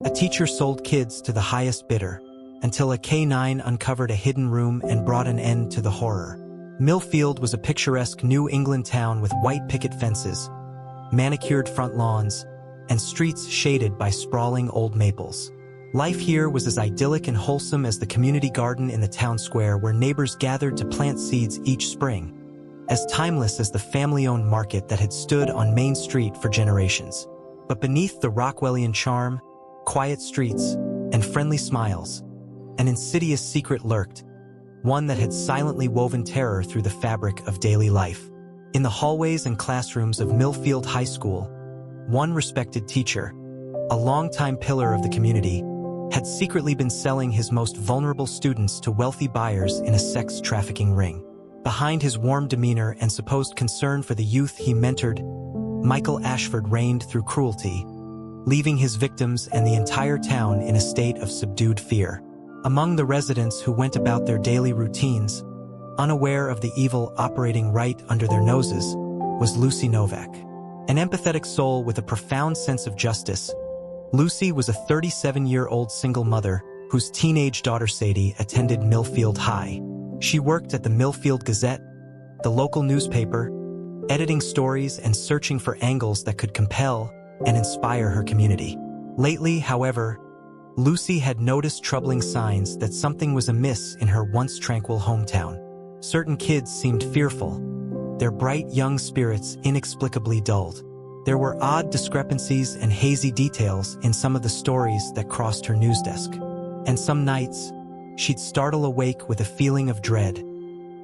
A teacher sold kids to the highest bidder, until a K-9 uncovered a hidden room and brought an end to the horror. Millfield was a picturesque New England town with white picket fences, manicured front lawns, and streets shaded by sprawling old maples. Life here was as idyllic and wholesome as the community garden in the town square where neighbors gathered to plant seeds each spring, as timeless as the family-owned market that had stood on Main Street for generations. But beneath the Rockwellian charm, quiet streets, and friendly smiles, an insidious secret lurked, one that had silently woven terror through the fabric of daily life. In the hallways and classrooms of Millfield High School, one respected teacher, a longtime pillar of the community, had secretly been selling his most vulnerable students to wealthy buyers in a sex trafficking ring. Behind his warm demeanor and supposed concern for the youth he mentored, Michael Ashford reigned through cruelty, leaving his victims and the entire town in a state of subdued fear. Among the residents who went about their daily routines, unaware of the evil operating right under their noses, was Lucy Novak. An empathetic soul with a profound sense of justice, Lucy was a 37-year-old single mother whose teenage daughter Sadie attended Millfield High. She worked at the Millfield Gazette, the local newspaper, editing stories and searching for angles that could compel and inspire her community. Lately, however, Lucy had noticed troubling signs that something was amiss in her once tranquil hometown. Certain kids seemed fearful, their bright young spirits inexplicably dulled. There were odd discrepancies and hazy details in some of the stories that crossed her news desk. And some nights, she'd startle awake with a feeling of dread,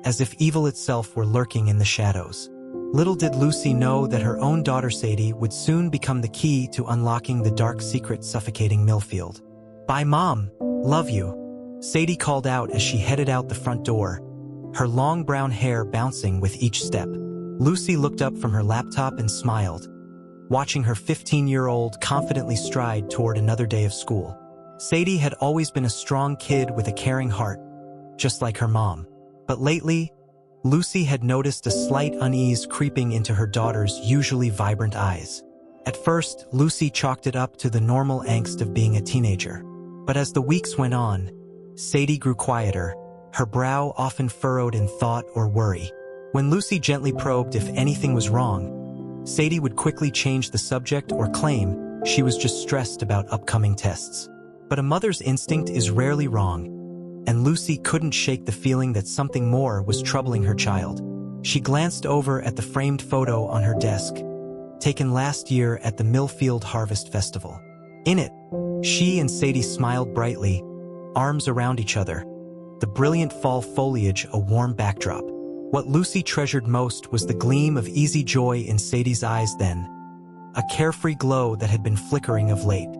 as if evil itself were lurking in the shadows. Little did Lucy know that her own daughter Sadie would soon become the key to unlocking the dark secret suffocating Millfield. "Bye, Mom. Love you," Sadie called out as she headed out the front door, her long brown hair bouncing with each step. Lucy looked up from her laptop and smiled, watching her 15-year-old confidently stride toward another day of school. Sadie had always been a strong kid with a caring heart, just like her mom. But lately, Lucy had noticed a slight unease creeping into her daughter's usually vibrant eyes. At first, Lucy chalked it up to the normal angst of being a teenager. But as the weeks went on, Sadie grew quieter, her brow often furrowed in thought or worry. When Lucy gently probed if anything was wrong, Sadie would quickly change the subject or claim she was just stressed about upcoming tests. But a mother's instinct is rarely wrong, and Lucy couldn't shake the feeling that something more was troubling her child. She glanced over at the framed photo on her desk, taken last year at the Millfield Harvest Festival. In it, she and Sadie smiled brightly, arms around each other, the brilliant fall foliage a warm backdrop. What Lucy treasured most was the gleam of easy joy in Sadie's eyes then, a carefree glow that had been flickering of late.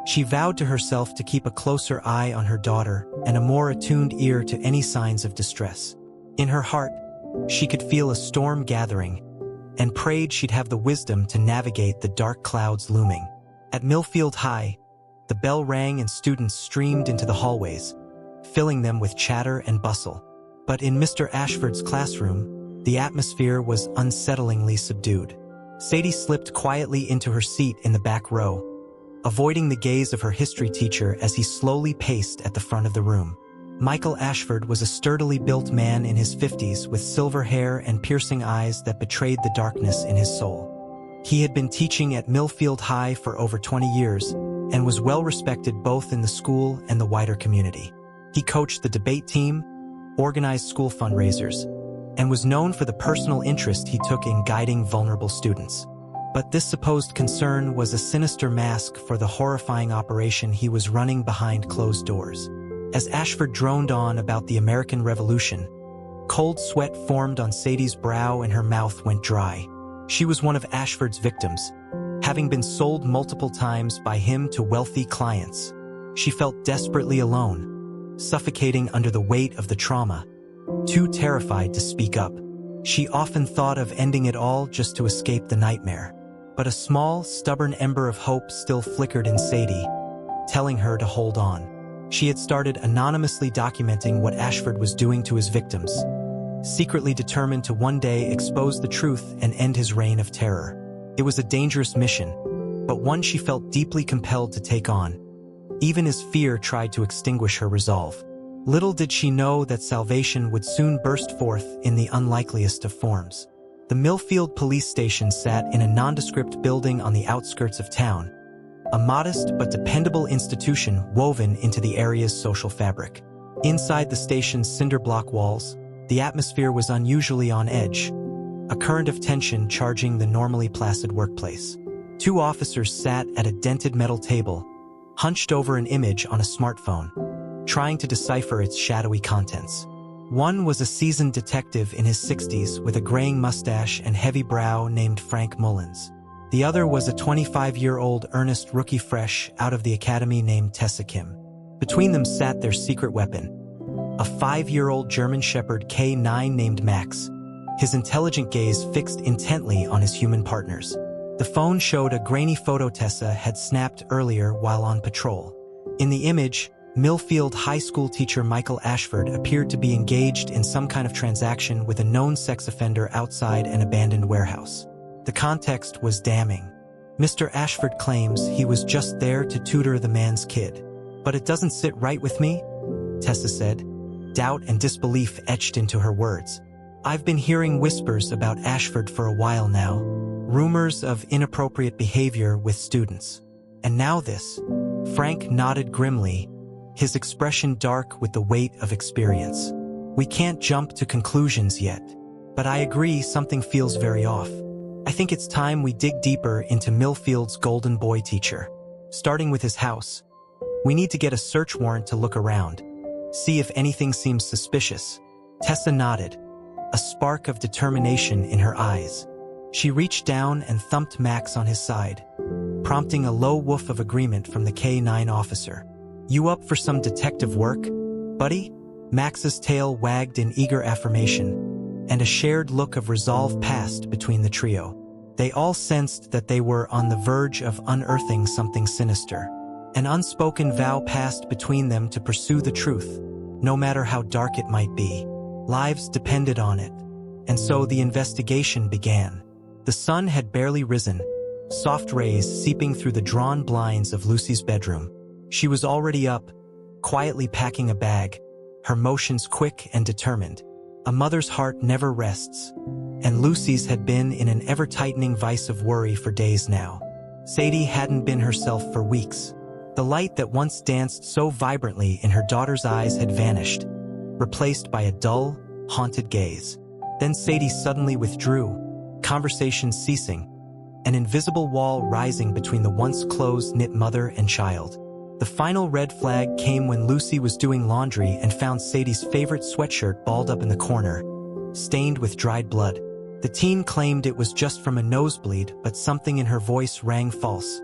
She vowed to herself to keep a closer eye on her daughter and a more attuned ear to any signs of distress. In her heart, she could feel a storm gathering and prayed she'd have the wisdom to navigate the dark clouds looming. At Millfield High, the bell rang and students streamed into the hallways, filling them with chatter and bustle. But in Mr. Ashford's classroom, the atmosphere was unsettlingly subdued. Sadie slipped quietly into her seat in the back row, avoiding the gaze of her history teacher as he slowly paced at the front of the room. Michael Ashford was a sturdily built man in his 50s with silver hair and piercing eyes that betrayed the darkness in his soul. He had been teaching at Millfield High for over 20 years and was well respected both in the school and the wider community. He coached the debate team, organized school fundraisers, and was known for the personal interest he took in guiding vulnerable students. But this supposed concern was a sinister mask for the horrifying operation he was running behind closed doors. As Ashford droned on about the American Revolution, cold sweat formed on Sadie's brow and her mouth went dry. She was one of Ashford's victims, having been sold multiple times by him to wealthy clients. She felt desperately alone, suffocating under the weight of the trauma, too terrified to speak up. She often thought of ending it all just to escape the nightmare. But a small, stubborn ember of hope still flickered in Sadie, telling her to hold on. She had started anonymously documenting what Ashford was doing to his victims, secretly determined to one day expose the truth and end his reign of terror. It was a dangerous mission, but one she felt deeply compelled to take on, Even as fear tried to extinguish her resolve. Little did she know that salvation would soon burst forth in the unlikeliest of forms. The Millfield police station sat in a nondescript building on the outskirts of town, a modest but dependable institution woven into the area's social fabric. Inside the station's cinder block walls, the atmosphere was unusually on edge, a current of tension charging the normally placid workplace. Two officers sat at a dented metal table, hunched over an image on a smartphone, trying to decipher its shadowy contents. One was a seasoned detective in his 60s with a graying mustache and heavy brow named Frank Mullins. The other was a 25-year-old earnest rookie fresh out of the academy named Tessa Kim. Between them sat their secret weapon, a 5-year-old German Shepherd K9 named Max, his intelligent gaze fixed intently on his human partners. The phone showed a grainy photo Tessa had snapped earlier while on patrol. In the image, Millfield high school teacher Michael Ashford appeared to be engaged in some kind of transaction with a known sex offender outside an abandoned warehouse. The context was damning. Mr. Ashford claims he was just there to tutor the man's kid. But it doesn't sit right with me, Tessa said, doubt and disbelief etched into her words. I've been hearing whispers about Ashford for a while now, rumors of inappropriate behavior with students. And now this. Frank nodded grimly, his expression dark with the weight of experience. We can't jump to conclusions yet, but I agree something feels very off. I think it's time we dig deeper into Millfield's golden boy teacher, starting with his house. We need to get a search warrant to look around, see if anything seems suspicious. Tessa nodded, a spark of determination in her eyes. She reached down and thumped Max on his side, prompting a low woof of agreement from the K9 officer. You up for some detective work, buddy? Max's tail wagged in eager affirmation, and a shared look of resolve passed between the trio. They all sensed that they were on the verge of unearthing something sinister. An unspoken vow passed between them to pursue the truth, no matter how dark it might be. Lives depended on it, and so the investigation began. The sun had barely risen, soft rays seeping through the drawn blinds of Lucy's bedroom. She was already up, quietly packing a bag, her motions quick and determined. A mother's heart never rests, and Lucy's had been in an ever-tightening vice of worry for days now. Sadie hadn't been herself for weeks. The light that once danced so vibrantly in her daughter's eyes had vanished, replaced by a dull, haunted gaze. Then Sadie suddenly withdrew, conversation ceasing, an invisible wall rising between the once close-knit mother and child. The final red flag came when Lucy was doing laundry and found Sadie's favorite sweatshirt balled up in the corner, stained with dried blood. The teen claimed it was just from a nosebleed, but something in her voice rang false,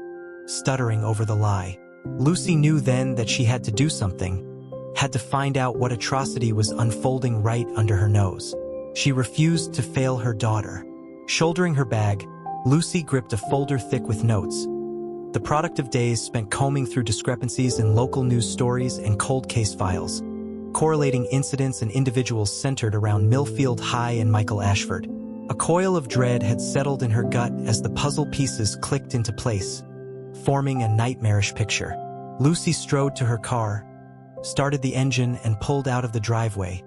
stuttering over the lie. Lucy knew then that she had to do something, had to find out what atrocity was unfolding right under her nose. She refused to fail her daughter. Shouldering her bag, Lucy gripped a folder thick with notes, the product of days spent combing through discrepancies in local news stories and cold case files, correlating incidents and individuals centered around Millfield High and Michael Ashford. A coil of dread had settled in her gut as the puzzle pieces clicked into place, forming a nightmarish picture. Lucy strode to her car, started the engine and pulled out of the driveway,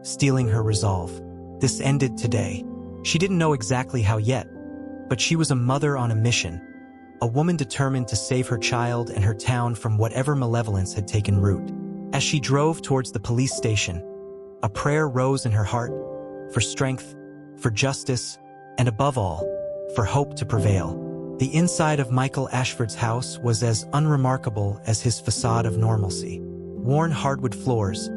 steeling her resolve. This ended today. She didn't know exactly how yet, but she was a mother on a mission, a woman determined to save her child and her town from whatever malevolence had taken root. As she drove towards the police station, a prayer rose in her heart, for strength, for justice, and above all, for hope to prevail. The inside of Michael Ashford's house was as unremarkable as his facade of normalcy. Worn hardwood floors,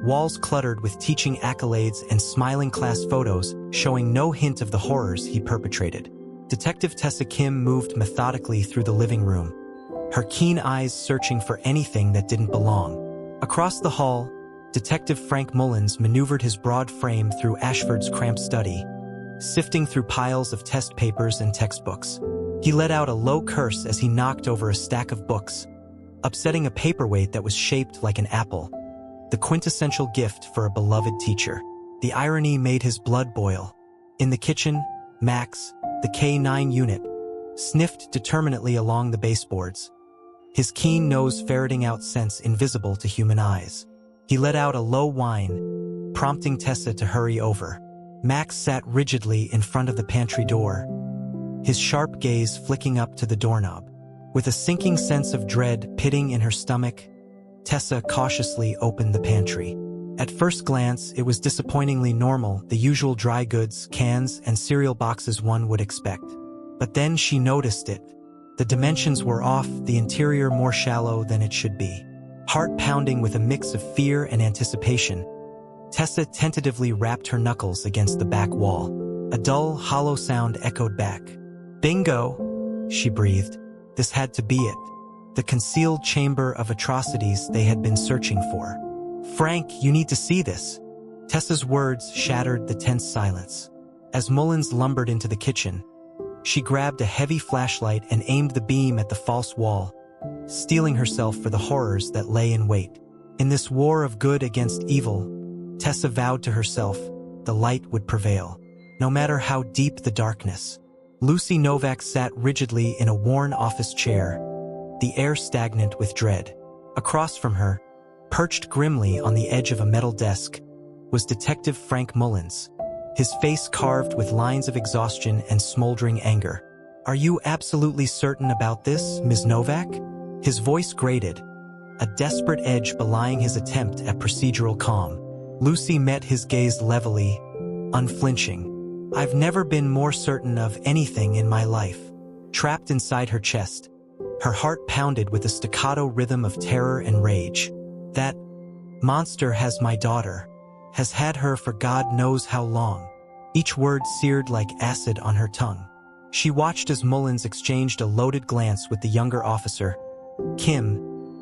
walls cluttered with teaching accolades and smiling class photos showing no hint of the horrors he perpetrated. Detective Tessa Kim moved methodically through the living room, her keen eyes searching for anything that didn't belong. Across the hall, Detective Frank Mullins maneuvered his broad frame through Ashford's cramped study, sifting through piles of test papers and textbooks. He let out a low curse as he knocked over a stack of books, upsetting a paperweight that was shaped like an apple, the quintessential gift for a beloved teacher. The irony made his blood boil. In the kitchen, Max, the K9 unit, sniffed determinately along the baseboards, his keen nose ferreting out scents invisible to human eyes. He let out a low whine, prompting Tessa to hurry over. Max sat rigidly in front of the pantry door, his sharp gaze flicking up to the doorknob. With a sinking sense of dread pitting in her stomach, Tessa cautiously opened the pantry. At first glance, it was disappointingly normal, the usual dry goods, cans, and cereal boxes one would expect. But then she noticed it. The dimensions were off, the interior more shallow than it should be. Heart pounding with a mix of fear and anticipation, Tessa tentatively rapped her knuckles against the back wall. A dull, hollow sound echoed back. "Bingo," she breathed. This had to be it. The concealed chamber of atrocities they had been searching for. "Frank, you need to see this." Tessa's words shattered the tense silence. As Mullins lumbered into the kitchen, she grabbed a heavy flashlight and aimed the beam at the false wall, steeling herself for the horrors that lay in wait. In this war of good against evil, Tessa vowed to herself, the light would prevail, no matter how deep the darkness. Lucy Novak sat rigidly in a worn office chair, the air stagnant with dread. Across from her, perched grimly on the edge of a metal desk, was Detective Frank Mullins, his face carved with lines of exhaustion and smoldering anger. "Are you absolutely certain about this, Ms. Novak?" His voice grated, a desperate edge belying his attempt at procedural calm. Lucy met his gaze levelly, unflinching. "I've never been more certain of anything in my life." Trapped inside her chest, her heart pounded with a staccato rhythm of terror and rage. "That monster has my daughter, has had her for God knows how long." Each word seared like acid on her tongue. She watched as Mullins exchanged a loaded glance with the younger officer, Kim,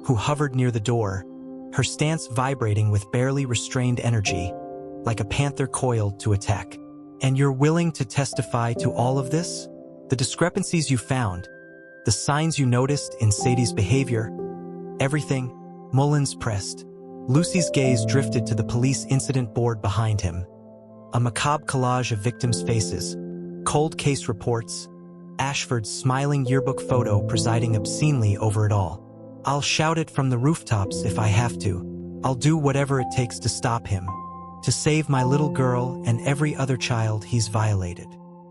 who hovered near the door, her stance vibrating with barely restrained energy, like a panther coiled to attack. "And you're willing to testify to all of this? The discrepancies you found, the signs you noticed in Sadie's behavior, everything?" Mullins pressed. Lucy's gaze drifted to the police incident board behind him. A macabre collage of victims' faces, cold case reports, Ashford's smiling yearbook photo presiding obscenely over it all. "I'll shout it from the rooftops if I have to. I'll do whatever it takes to stop him, to save my little girl and every other child he's violated."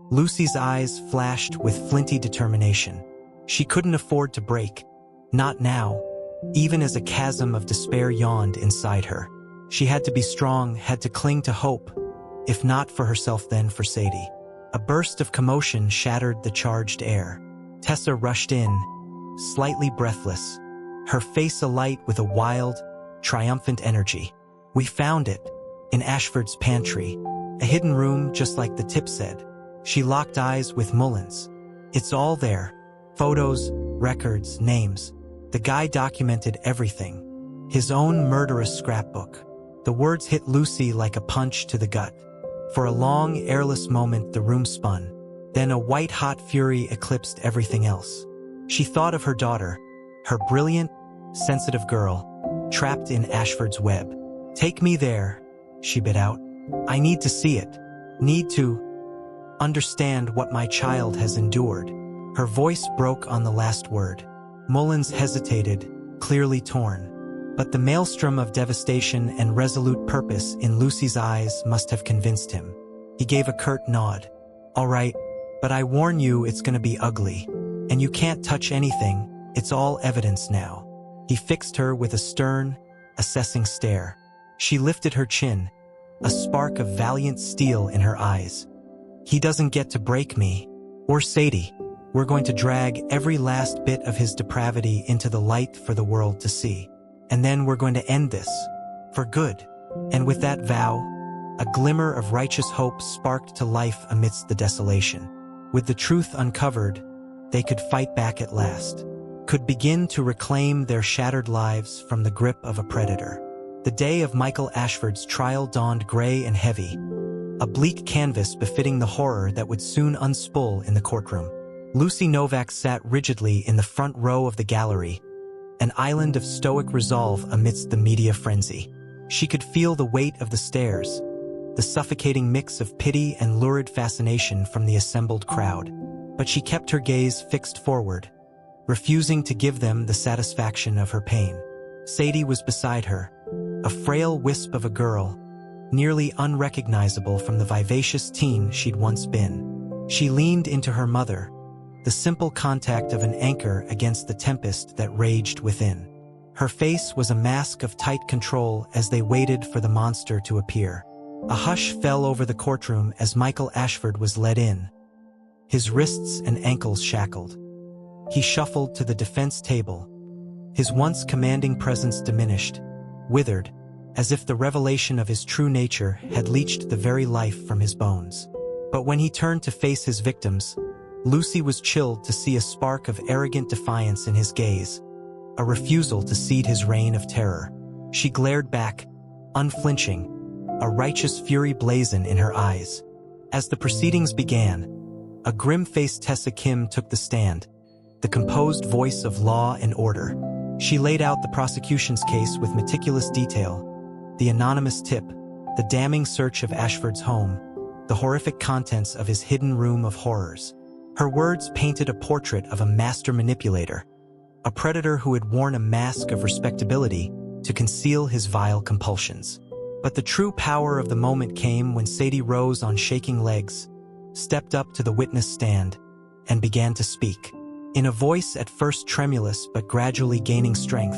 Lucy's eyes flashed with flinty determination. She couldn't afford to break. Not now, even as a chasm of despair yawned inside her. She had to be strong, had to cling to hope, if not for herself then for Sadie. A burst of commotion shattered the charged air. Tessa rushed in, slightly breathless, her face alight with a wild, triumphant energy. "We found it, in Ashford's pantry, a hidden room just like the tip said." She locked eyes with Mullins. "It's all there. Photos, records, names. The guy documented everything. His own murderous scrapbook." The words hit Lucy like a punch to the gut. For a long, airless moment the room spun. Then a white-hot fury eclipsed everything else. She thought of her daughter, her brilliant, sensitive girl, trapped in Ashford's web. "Take me there," she bit out. "I need to see it. Need to understand what my child has endured." Her voice broke on the last word. Mullins hesitated, clearly torn. But the maelstrom of devastation and resolute purpose in Lucy's eyes must have convinced him. He gave a curt nod. "All right, but I warn you it's gonna be ugly. And you can't touch anything, it's all evidence now." He fixed her with a stern, assessing stare. She lifted her chin, a spark of valiant steel in her eyes. "He doesn't get to break me, or Sadie. We're going to drag every last bit of his depravity into the light for the world to see. And then we're going to end this, for good." And with that vow, a glimmer of righteous hope sparked to life amidst the desolation. With the truth uncovered, they could fight back at last, could begin to reclaim their shattered lives from the grip of a predator. The day of Michael Ashford's trial dawned gray and heavy, a bleak canvas befitting the horror that would soon unspool in the courtroom. Lucy Novak sat rigidly in the front row of the gallery, an island of stoic resolve amidst the media frenzy. She could feel the weight of the stares, the suffocating mix of pity and lurid fascination from the assembled crowd. But she kept her gaze fixed forward, refusing to give them the satisfaction of her pain. Sadie was beside her, a frail wisp of a girl, nearly unrecognizable from the vivacious teen she'd once been. She leaned into her mother, the simple contact of an anchor against the tempest that raged within. Her face was a mask of tight control as they waited for the monster to appear. A hush fell over the courtroom as Michael Ashford was led in, his wrists and ankles shackled. He shuffled to the defense table, his once commanding presence diminished, withered, as if the revelation of his true nature had leached the very life from his bones. But when he turned to face his victims, Lucy was chilled to see a spark of arrogant defiance in his gaze, a refusal to cede his reign of terror. She glared back, unflinching, a righteous fury blazon in her eyes. As the proceedings began, a grim-faced Tessa Kim took the stand, the composed voice of law and order. She laid out the prosecution's case with meticulous detail, the anonymous tip, the damning search of Ashford's home, the horrific contents of his hidden room of horrors. Her words painted a portrait of a master manipulator, a predator who had worn a mask of respectability to conceal his vile compulsions. But the true power of the moment came when Sadie rose on shaking legs, stepped up to the witness stand, and began to speak. In a voice at first tremulous but gradually gaining strength,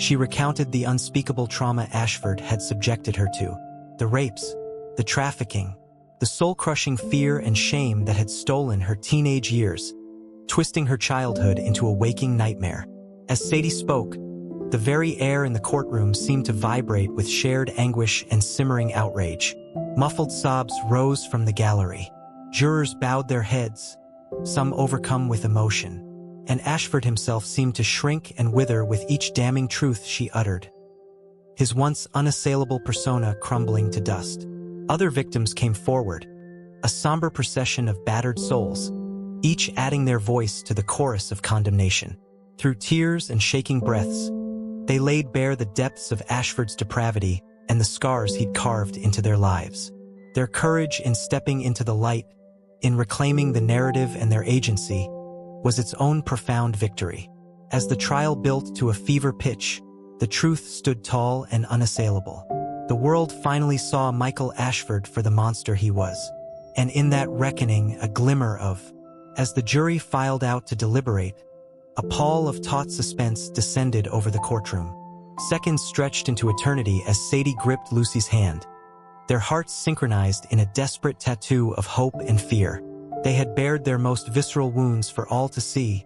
she recounted the unspeakable trauma Ashford had subjected her to, the rapes, the trafficking, the soul-crushing fear and shame that had stolen her teenage years, twisting her childhood into a waking nightmare. As Sadie spoke, the very air in the courtroom seemed to vibrate with shared anguish and simmering outrage. Muffled sobs rose from the gallery. Jurors bowed their heads, some overcome with emotion, and Ashford himself seemed to shrink and wither with each damning truth she uttered, his once unassailable persona crumbling to dust. Other victims came forward, a somber procession of battered souls, each adding their voice to the chorus of condemnation. Through tears and shaking breaths, they laid bare the depths of Ashford's depravity and the scars he'd carved into their lives. Their courage in stepping into the light, in reclaiming the narrative and their agency, was its own profound victory. As the trial built to a fever pitch, the truth stood tall and unassailable. The world finally saw Michael Ashford for the monster he was, and in that reckoning a glimmer of, as the jury filed out to deliberate, a pall of taut suspense descended over the courtroom. Seconds stretched into eternity as Sadie gripped Lucy's hand, their hearts synchronized in a desperate tattoo of hope and fear. They had bared their most visceral wounds for all to see,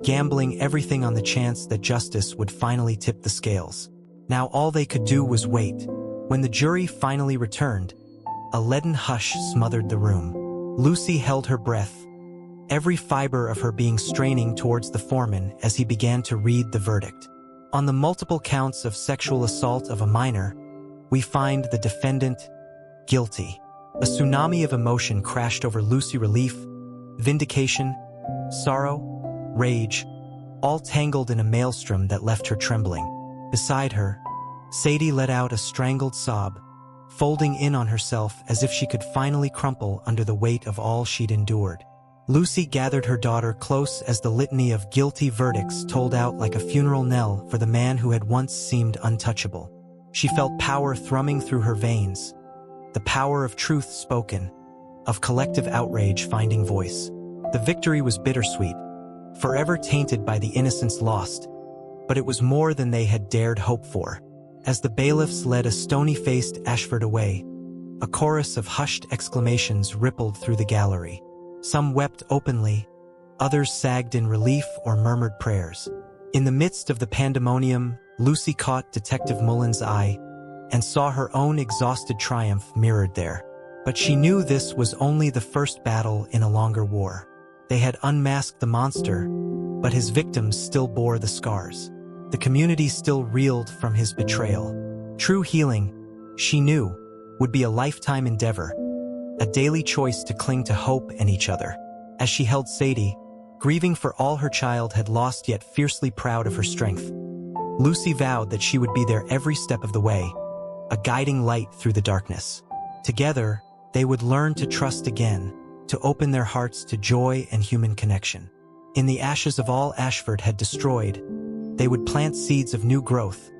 gambling everything on the chance that justice would finally tip the scales. Now all they could do was wait. When the jury finally returned, a leaden hush smothered the room. Lucy held her breath, every fiber of her being straining towards the foreman as he began to read the verdict. On the multiple counts of sexual assault of a minor, we find the defendant guilty. A tsunami of emotion crashed over Lucy. Relief, vindication, sorrow, rage, all tangled in a maelstrom that left her trembling. Beside her, Sadie let out a strangled sob, folding in on herself as if she could finally crumple under the weight of all she'd endured. Lucy gathered her daughter close as the litany of guilty verdicts tolled out like a funeral knell for the man who had once seemed untouchable. She felt power thrumming through her veins, the power of truth spoken, of collective outrage finding voice. The victory was bittersweet, forever tainted by the innocence lost, but it was more than they had dared hope for. As the bailiffs led a stony-faced Ashford away, a chorus of hushed exclamations rippled through the gallery. Some wept openly, others sagged in relief or murmured prayers. In the midst of the pandemonium, Lucy caught Detective Mullen's eye and saw her own exhausted triumph mirrored there. But she knew this was only the first battle in a longer war. They had unmasked the monster, but his victims still bore the scars. The community still reeled from his betrayal. True healing, she knew, would be a lifetime endeavor, a daily choice to cling to hope and each other. As she held Sadie, grieving for all her child had lost yet fiercely proud of her strength, Lucy vowed that she would be there every step of the way, a guiding light through the darkness. Together, they would learn to trust again, to open their hearts to joy and human connection. In the ashes of all Ashford had destroyed, they would plant seeds of new growth,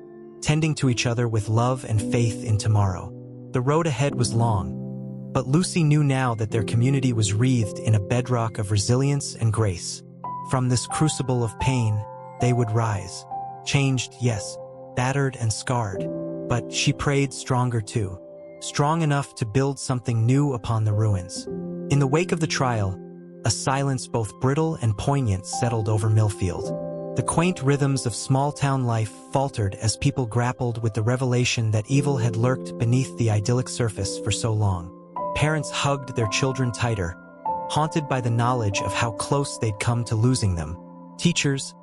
tending to each other with love and faith in tomorrow. The road ahead was long, but Lucy knew now that their community was wreathed in a bedrock of resilience and grace. From this crucible of pain, they would rise. Changed, yes, battered and scarred, but she prayed stronger too, strong enough to build something new upon the ruins. In the wake of the trial, a silence both brittle and poignant settled over Millfield. The quaint rhythms of small-town life faltered as people grappled with the revelation that evil had lurked beneath the idyllic surface for so long. Parents hugged their children tighter, haunted by the knowledge of how close they'd come to losing them. Teachers,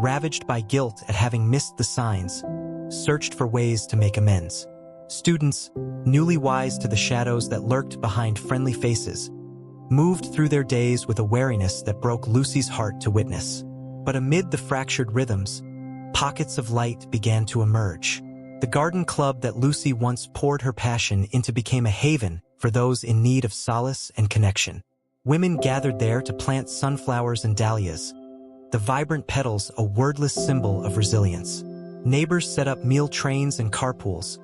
ravaged by guilt at having missed the signs, searched for ways to make amends. Students, newly wise to the shadows that lurked behind friendly faces, moved through their days with a wariness that broke Lucy's heart to witness. But amid the fractured rhythms, pockets of light began to emerge. The garden club that Lucy once poured her passion into became a haven for those in need of solace and connection. Women gathered there to plant sunflowers and dahlias, the vibrant petals a wordless symbol of resilience. Neighbors set up meal trains and carpools,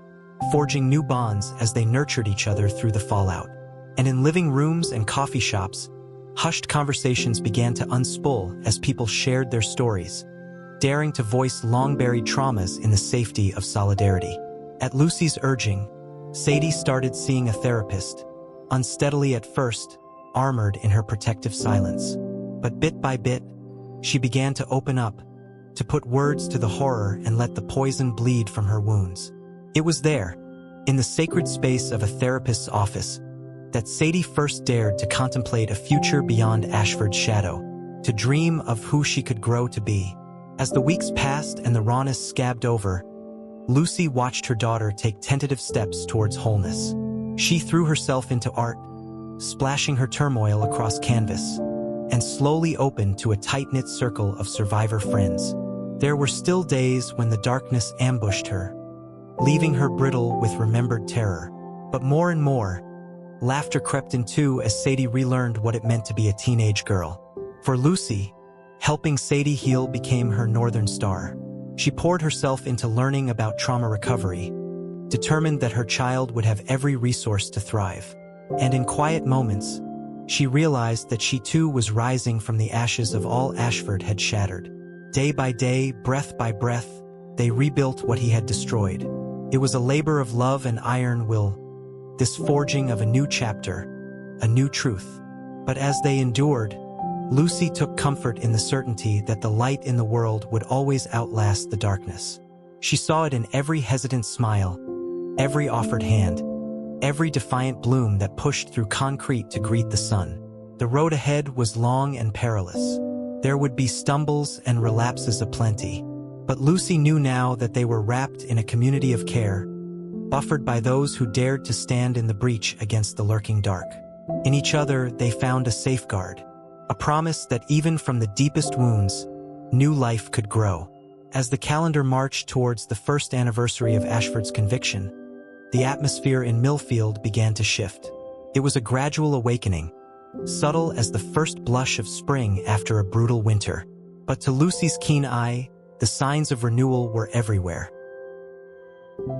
forging new bonds as they nurtured each other through the fallout. And in living rooms and coffee shops, hushed conversations began to unspool as people shared their stories, daring to voice long-buried traumas in the safety of solidarity. At Lucy's urging, Sadie started seeing a therapist, unsteadily at first, armored in her protective silence. But bit by bit, she began to open up, to put words to the horror and let the poison bleed from her wounds. It was there, in the sacred space of a therapist's office, that Sadie first dared to contemplate a future beyond Ashford's shadow, to dream of who she could grow to be. As the weeks passed and the rawness scabbed over, Lucy watched her daughter take tentative steps towards wholeness. She threw herself into art, splashing her turmoil across canvas, and slowly opened to a tight-knit circle of survivor friends. There were still days when the darkness ambushed her, leaving her brittle with remembered terror. But more and more, laughter crept in too as Sadie relearned what it meant to be a teenage girl. For Lucy, helping Sadie heal became her northern star. She poured herself into learning about trauma recovery, determined that her child would have every resource to thrive. And in quiet moments, she realized that she too was rising from the ashes of all Ashford had shattered. Day by day, breath by breath, they rebuilt what he had destroyed. It was a labor of love and iron will, this forging of a new chapter, a new truth. But as they endured, Lucy took comfort in the certainty that the light in the world would always outlast the darkness. She saw it in every hesitant smile, every offered hand, every defiant bloom that pushed through concrete to greet the sun. The road ahead was long and perilous. There would be stumbles and relapses aplenty. But Lucy knew now that they were wrapped in a community of care, buffered by those who dared to stand in the breach against the lurking dark. In each other, they found a safeguard, a promise that even from the deepest wounds, new life could grow. As the calendar marched towards the first anniversary of Ashford's conviction, the atmosphere in Millfield began to shift. It was a gradual awakening, subtle as the first blush of spring after a brutal winter. But to Lucy's keen eye, the signs of renewal were everywhere.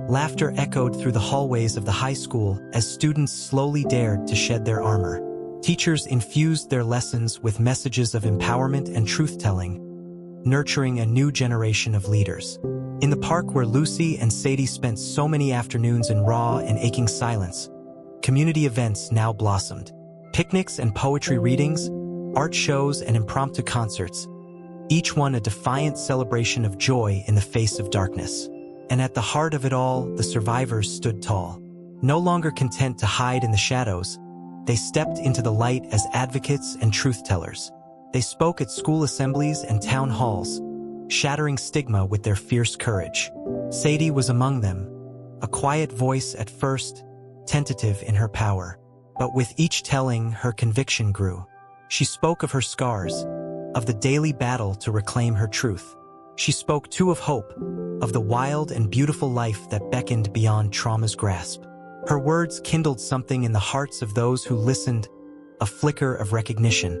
Laughter echoed through the hallways of the high school as students slowly dared to shed their armor. Teachers infused their lessons with messages of empowerment and truth-telling, nurturing a new generation of leaders. In the park where Lucy and Sadie spent so many afternoons in raw and aching silence, community events now blossomed. Picnics and poetry readings, art shows and impromptu concerts, each one a defiant celebration of joy in the face of darkness. And at the heart of it all, the survivors stood tall. No longer content to hide in the shadows, they stepped into the light as advocates and truth-tellers. They spoke at school assemblies and town halls, shattering stigma with their fierce courage. Sadie was among them, a quiet voice at first, tentative in her power. But with each telling, her conviction grew. She spoke of her scars, of the daily battle to reclaim her truth. She spoke too of hope, of the wild and beautiful life that beckoned beyond trauma's grasp. Her words kindled something in the hearts of those who listened, a flicker of recognition,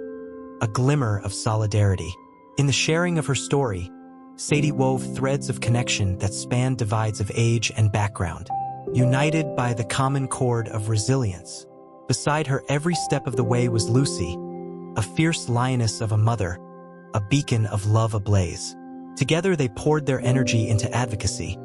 a glimmer of solidarity. In the sharing of her story, Sadie wove threads of connection that spanned divides of age and background, united by the common cord of resilience. Beside her every step of the way was Lucy, a fierce lioness of a mother, a beacon of love ablaze. Together they poured their energy into advocacy,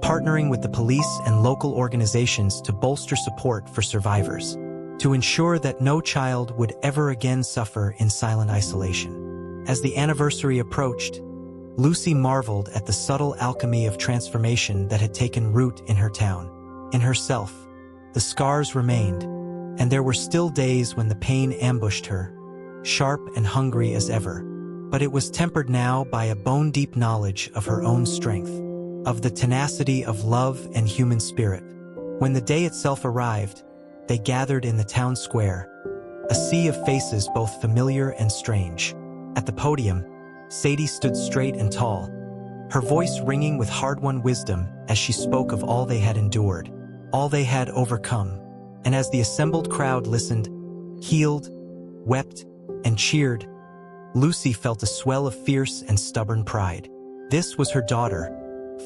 partnering with the police and local organizations to bolster support for survivors, to ensure that no child would ever again suffer in silent isolation. As the anniversary approached, Lucy marveled at the subtle alchemy of transformation that had taken root in her town. In herself, the scars remained, and there were still days when the pain ambushed her, sharp and hungry as ever. But it was tempered now by a bone-deep knowledge of her own strength, of the tenacity of love and human spirit. When the day itself arrived, they gathered in the town square, a sea of faces both familiar and strange. At the podium, Sadie stood straight and tall, her voice ringing with hard-won wisdom as she spoke of all they had endured, all they had overcome. And as the assembled crowd listened, healed, wept, and cheered, Lucy felt a swell of fierce and stubborn pride. This was her daughter,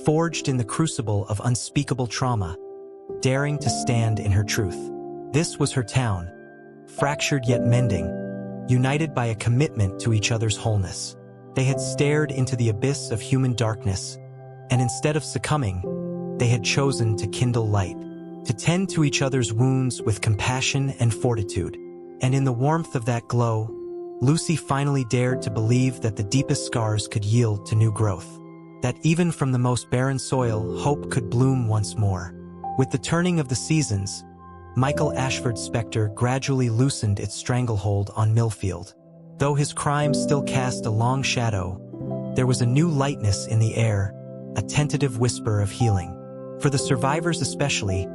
forged in the crucible of unspeakable trauma, daring to stand in her truth. This was her town, fractured yet mending, united by a commitment to each other's wholeness. They had stared into the abyss of human darkness, and instead of succumbing, they had chosen to kindle light, to tend to each other's wounds with compassion and fortitude. And in the warmth of that glow, Lucy finally dared to believe that the deepest scars could yield to new growth, that even from the most barren soil, hope could bloom once more. With the turning of the seasons, Michael Ashford's specter gradually loosened its stranglehold on Millfield. Though his crimes still cast a long shadow, there was a new lightness in the air, a tentative whisper of healing. For the survivors especially,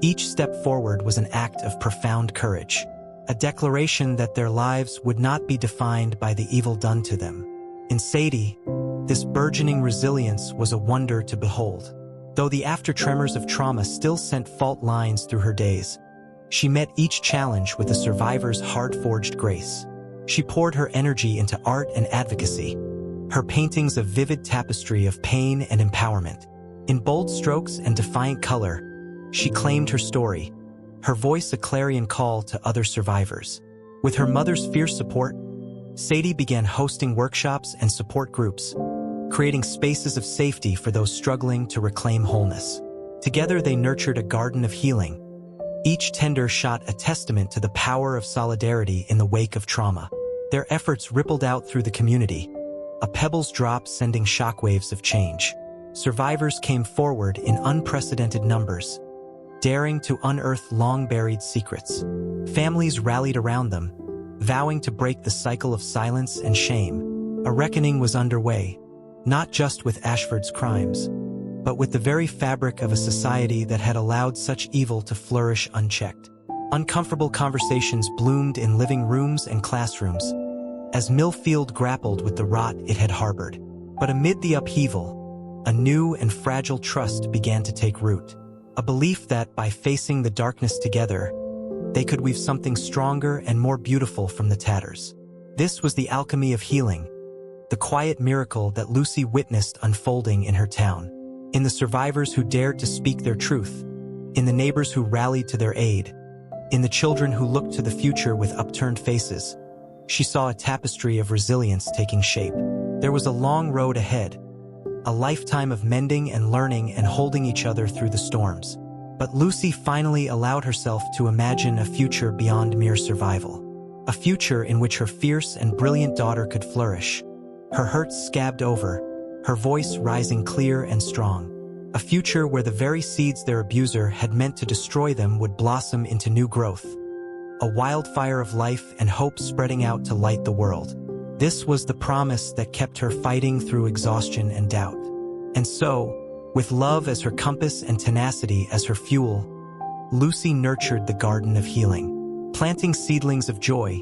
each step forward was an act of profound courage, a declaration that their lives would not be defined by the evil done to them. In Sadie, this burgeoning resilience was a wonder to behold. Though the after-tremors of trauma still sent fault lines through her days, she met each challenge with a survivor's hard-forged grace. She poured her energy into art and advocacy, her paintings a vivid tapestry of pain and empowerment. In bold strokes and defiant color, she claimed her story, her voice a clarion call to other survivors. With her mother's fierce support, Sadie began hosting workshops and support groups, creating spaces of safety for those struggling to reclaim wholeness. Together they nurtured a garden of healing, each tender shot a testament to the power of solidarity in the wake of trauma. Their efforts rippled out through the community, a pebble's drop sending shockwaves of change. Survivors came forward in unprecedented numbers, daring to unearth long-buried secrets. Families rallied around them, vowing to break the cycle of silence and shame. A reckoning was underway, not just with Ashford's crimes, but with the very fabric of a society that had allowed such evil to flourish unchecked. Uncomfortable conversations bloomed in living rooms and classrooms, as Millfield grappled with the rot it had harbored. But amid the upheaval, a new and fragile trust began to take root. A belief that, by facing the darkness together, they could weave something stronger and more beautiful from the tatters. This was the alchemy of healing, the quiet miracle that Lucy witnessed unfolding in her town. In the survivors who dared to speak their truth, in the neighbors who rallied to their aid, in the children who looked to the future with upturned faces, she saw a tapestry of resilience taking shape. There was a long road ahead, a lifetime of mending and learning and holding each other through the storms. But Lucy finally allowed herself to imagine a future beyond mere survival. A future in which her fierce and brilliant daughter could flourish, her hurts scabbed over, her voice rising clear and strong. A future where the very seeds their abuser had meant to destroy them would blossom into new growth, a wildfire of life and hope spreading out to light the world. This was the promise that kept her fighting through exhaustion and doubt. And so, with love as her compass and tenacity as her fuel, Lucy nurtured the garden of healing, planting seedlings of joy,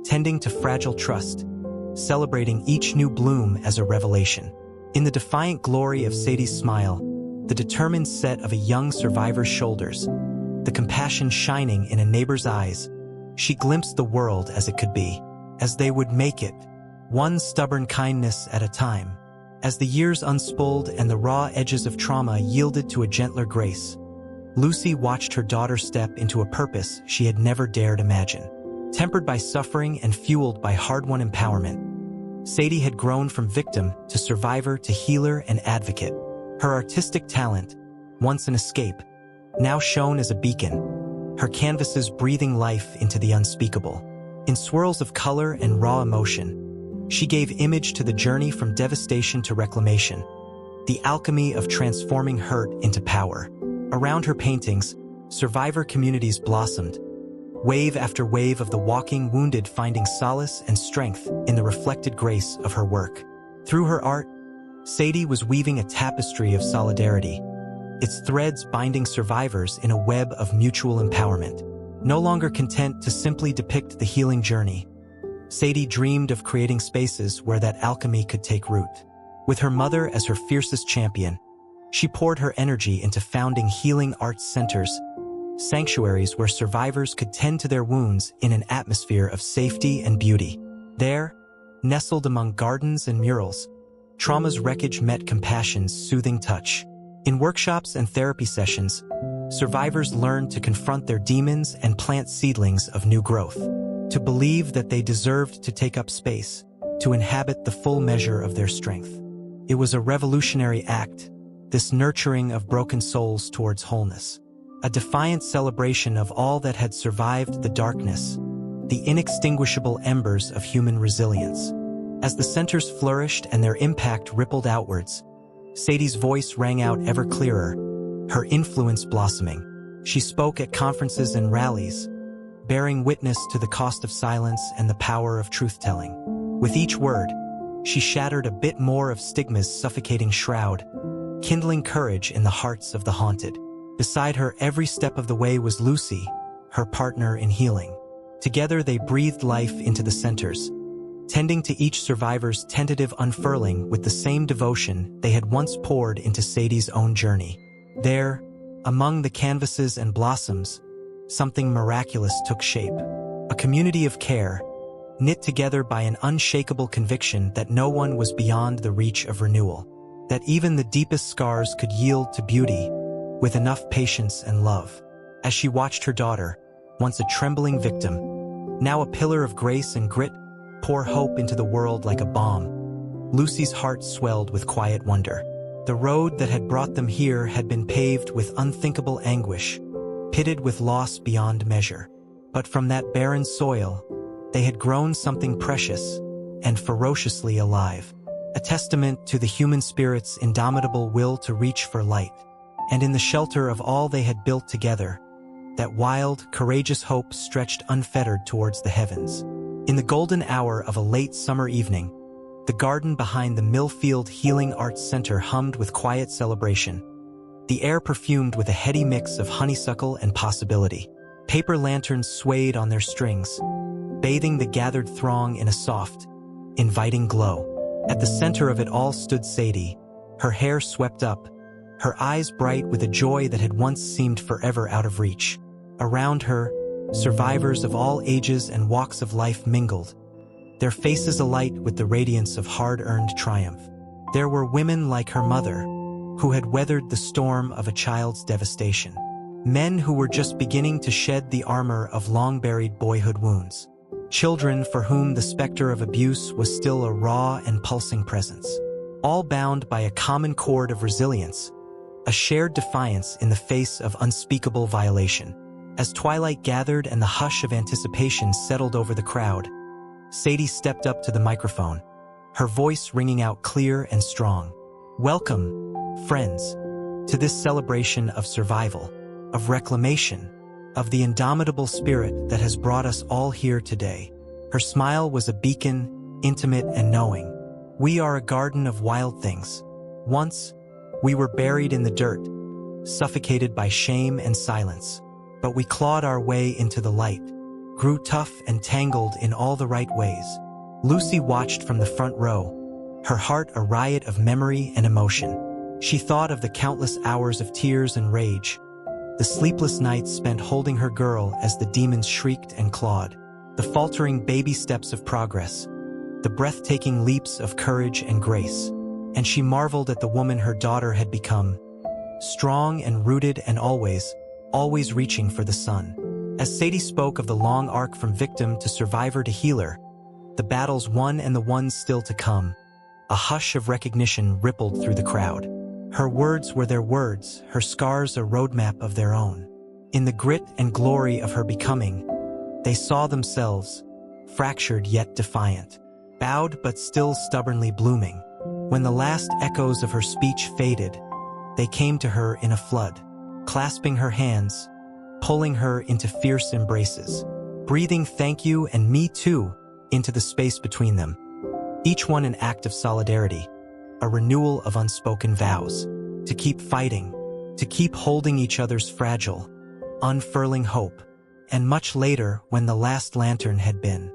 tending to fragile trust, celebrating each new bloom as a revelation. In the defiant glory of Sadie's smile, the determined set of a young survivor's shoulders, the compassion shining in a neighbor's eyes, she glimpsed the world as it could be, as they would make it, one stubborn kindness at a time. As the years unspooled and the raw edges of trauma yielded to a gentler grace, Lucy watched her daughter step into a purpose she had never dared imagine. Tempered by suffering and fueled by hard-won empowerment, Sadie had grown from victim to survivor to healer and advocate. Her artistic talent, once an escape, now shone as a beacon, her canvases breathing life into the unspeakable. In swirls of color and raw emotion, she gave image to the journey from devastation to reclamation, the alchemy of transforming hurt into power. Around her paintings, survivor communities blossomed, wave after wave of the walking wounded finding solace and strength in the reflected grace of her work. Through her art, Sadie was weaving a tapestry of solidarity, its threads binding survivors in a web of mutual empowerment. No longer content to simply depict the healing journey, Sadie dreamed of creating spaces where that alchemy could take root. With her mother as her fiercest champion, she poured her energy into founding healing arts centers, sanctuaries where survivors could tend to their wounds in an atmosphere of safety and beauty. There, nestled among gardens and murals, trauma's wreckage met compassion's soothing touch. In workshops and therapy sessions, survivors learned to confront their demons and plant seedlings of new growth, to believe that they deserved to take up space, to inhabit the full measure of their strength. It was a revolutionary act, this nurturing of broken souls towards wholeness. A defiant celebration of all that had survived the darkness, the inextinguishable embers of human resilience. As the centers flourished and their impact rippled outwards, Sadie's voice rang out ever clearer, her influence blossoming. She spoke at conferences and rallies, bearing witness to the cost of silence and the power of truth-telling. With each word, she shattered a bit more of stigma's suffocating shroud, kindling courage in the hearts of the haunted. Beside her every step of the way was Lucy, her partner in healing. Together they breathed life into the centers, tending to each survivor's tentative unfurling with the same devotion they had once poured into Sadie's own journey. There, among the canvases and blossoms, something miraculous took shape. A community of care, knit together by an unshakable conviction that no one was beyond the reach of renewal, that even the deepest scars could yield to beauty with enough patience and love. As she watched her daughter, once a trembling victim, now a pillar of grace and grit, pour hope into the world like a bomb, Lucy's heart swelled with quiet wonder. The road that had brought them here had been paved with unthinkable anguish, pitted with loss beyond measure. But from that barren soil, they had grown something precious and ferociously alive, a testament to the human spirit's indomitable will to reach for light. And in the shelter of all they had built together, that wild, courageous hope stretched unfettered towards the heavens. In the golden hour of a late summer evening, the garden behind the Millfield Healing Arts Center hummed with quiet celebration, the air perfumed with a heady mix of honeysuckle and possibility. Paper lanterns swayed on their strings, bathing the gathered throng in a soft, inviting glow. At the center of it all stood Sadie, her hair swept up, her eyes bright with a joy that had once seemed forever out of reach. Around her, survivors of all ages and walks of life mingled, their faces alight with the radiance of hard-earned triumph. There were women like her mother, who had weathered the storm of a child's devastation. Men who were just beginning to shed the armor of long-buried boyhood wounds. Children for whom the specter of abuse was still a raw and pulsing presence. All bound by a common cord of resilience, a shared defiance in the face of unspeakable violation. As twilight gathered and the hush of anticipation settled over the crowd, Sadie stepped up to the microphone, her voice ringing out clear and strong. Welcome, friends, to this celebration of survival, of reclamation, of the indomitable spirit that has brought us all here today. Her smile was a beacon, intimate and knowing. We are a garden of wild things. Once, we were buried in the dirt, suffocated by shame and silence. But we clawed our way into the light, grew tough and tangled in all the right ways. Lucy watched from the front row, her heart a riot of memory and emotion. She thought of the countless hours of tears and rage, the sleepless nights spent holding her girl as the demons shrieked and clawed, the faltering baby steps of progress, the breathtaking leaps of courage and grace. And she marveled at the woman her daughter had become, strong and rooted and always reaching for the sun. As Sadie spoke of the long arc from victim to survivor to healer, the battles won and the ones still to come, a hush of recognition rippled through the crowd. Her words were their words, her scars a roadmap of their own. In the grit and glory of her becoming, they saw themselves, fractured yet defiant, bowed but still stubbornly blooming. When the last echoes of her speech faded, they came to her in a flood, clasping her hands, pulling her into fierce embraces, breathing thank you and me too into the space between them. Each one an act of solidarity, a renewal of unspoken vows, to keep fighting, to keep holding each other's fragile, unfurling hope. And much later, when the last lantern had been